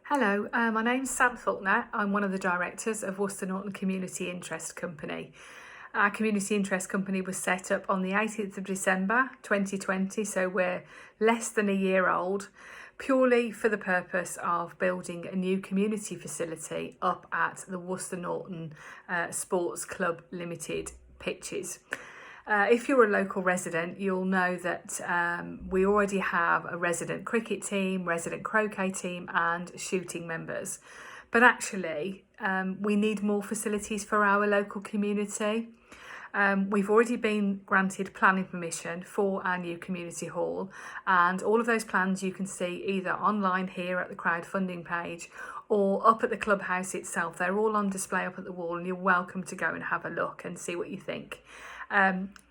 Hello, my name's Sam Faulkner. I'm one of the directors of Worcester Norton Community Interest Company. Our Community Interest Company was set up on the 18th of December 2020, so we're less than a year old, purely for the purpose of building a new community facility up at the Worcester Norton Sports Club Limited pitches. If you're a local resident, you'll know that we already have a resident cricket team, resident croquet team and shooting members. But actually, we need more facilities for our local community. We've already been granted planning permission for our new community hall, and all of those plans you can see either online here at the crowdfunding page or up at the clubhouse itself. They're all on display up at the wall, and you're welcome to go and have a look and see what you think.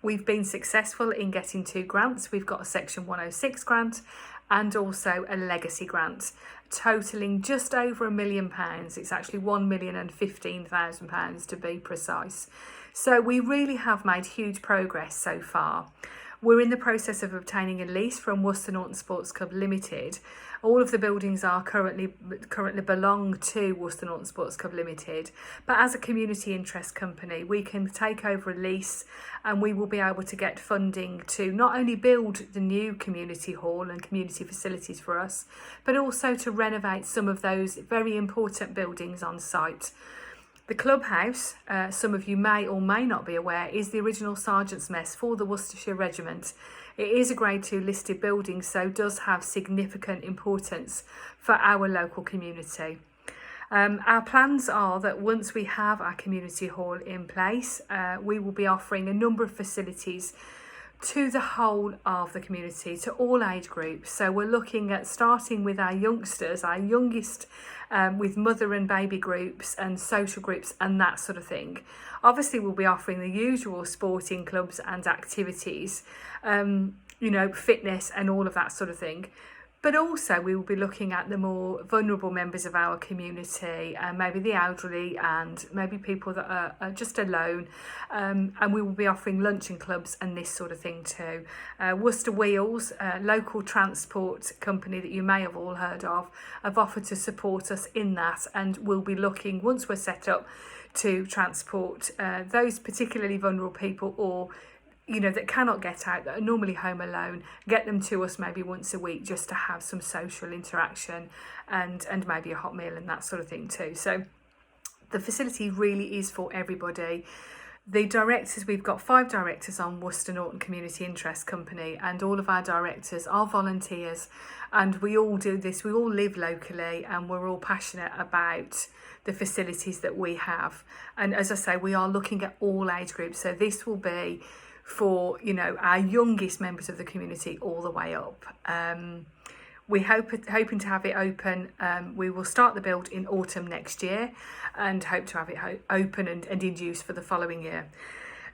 We've been successful in getting 2 grants. We've got a Section 106 grant and also a legacy grant, totalling just over £1 million. It's actually £1,015,000 to be precise. So we really have made huge progress so far. We're in the process of obtaining a lease from Worcester Norton Sports Club Limited. All of the buildings are currently belong to Worcester Norton Sports Club Limited, but as a community interest company, we can take over a lease and we will be able to get funding to not only build the new community hall and community facilities for us, but also to renovate some of those very important buildings on site. The clubhouse, some of you may or may not be aware, is the original Sergeant's Mess for the Worcestershire Regiment. It is a Grade 2 listed building, so does have significant importance for our local community. Our plans are that once we have our community hall in place, we will be offering a number of facilities to the whole of the community, to all age groups. So we're looking at starting with our youngsters, our youngest, with mother and baby groups and social groups and that sort of thing. Obviously, we'll be offering the usual sporting clubs and activities, fitness and all of that sort of thing. But also we will be looking at the more vulnerable members of our community, maybe the elderly and maybe people that are just alone. And we will be offering luncheon clubs and this sort of thing too. Worcester Wheels, a local transport company that you may have all heard of, have offered to support us in that, and we'll be looking, once we're set up, to transport those particularly vulnerable people or that cannot get out, that are normally home alone, get them to us maybe once a week just to have some social interaction and maybe a hot meal and that sort of thing too. So the facility really is for everybody. The directors, we've got 5 directors on Worcester Norton Community Interest Company, and all of our directors are volunteers, and we all do this, we all live locally, and we're all passionate about the facilities that we have. And as I say, we are looking at all age groups, so this will be for our youngest members of the community all the way up. We're hoping to have it open. We will start the build in autumn next year and hope to have it open and in use for the following year.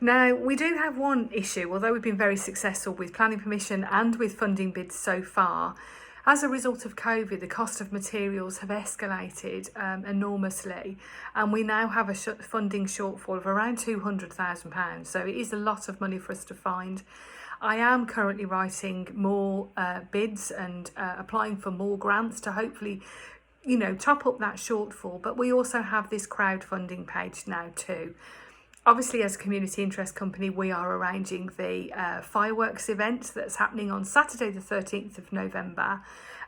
Now, we do have one issue. Although we've been very successful with planning permission and with funding bids so far, as a result of COVID, the cost of materials have escalated enormously, and we now have a funding shortfall of around £200,000. So it is a lot of money for us to find. I am currently writing more bids and applying for more grants to hopefully, top up that shortfall. But we also have this crowdfunding page now too. Obviously, as a community interest company, we are arranging the fireworks event that's happening on Saturday the 13th of November.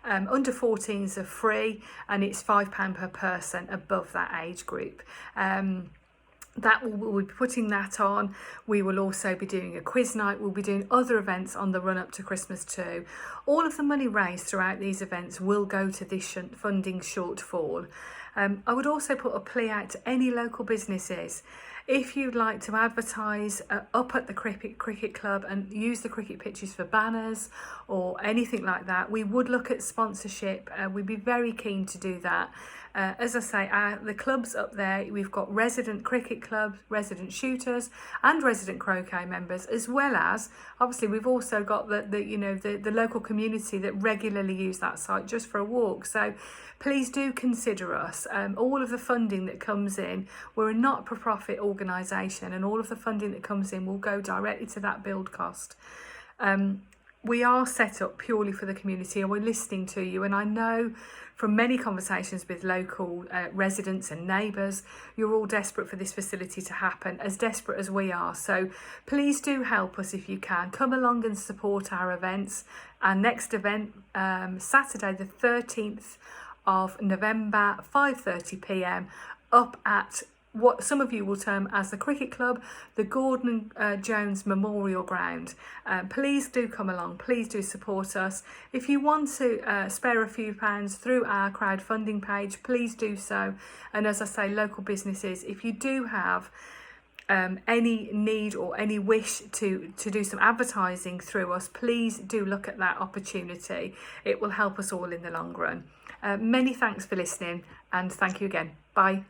Under 14s are free, and it's £5 per person above that age group. We'll be putting that on. We will also be doing a quiz night. We'll be doing other events on the run up to Christmas too. All of the money raised throughout these events will go to this funding shortfall. I would also put a plea out to any local businesses. If you'd like to advertise up at the cricket club and use the cricket pitches for banners or anything like that, we would look at sponsorship. We'd be very keen to do that. As I say, the clubs up there, we've got resident cricket clubs, resident shooters and resident croquet members, as well as, obviously, we've also got the local community that regularly use that site just for a walk. So please do consider us. All of the funding that comes in, we're a not-for-profit organisation, and all of the funding that comes in will go directly to that build cost. we are set up purely for the community, and we're listening to you. And I know from many conversations with local residents and neighbours, you're all desperate for this facility to happen, as desperate as we are. So please do help us if you can. Come along and support our events. Our next event, Saturday the 13th of November, 5:30 p.m, up at what some of you will term as the cricket club, the Gordon Jones Memorial Ground. Please do come along, please do support us. If you want to spare a few pounds through our crowdfunding page, please do so. And as I say, local businesses, if you do have any need or any wish to do some advertising through us, please do look at that opportunity. It will help us all in the long run. Many thanks for listening, and thank you again. Bye.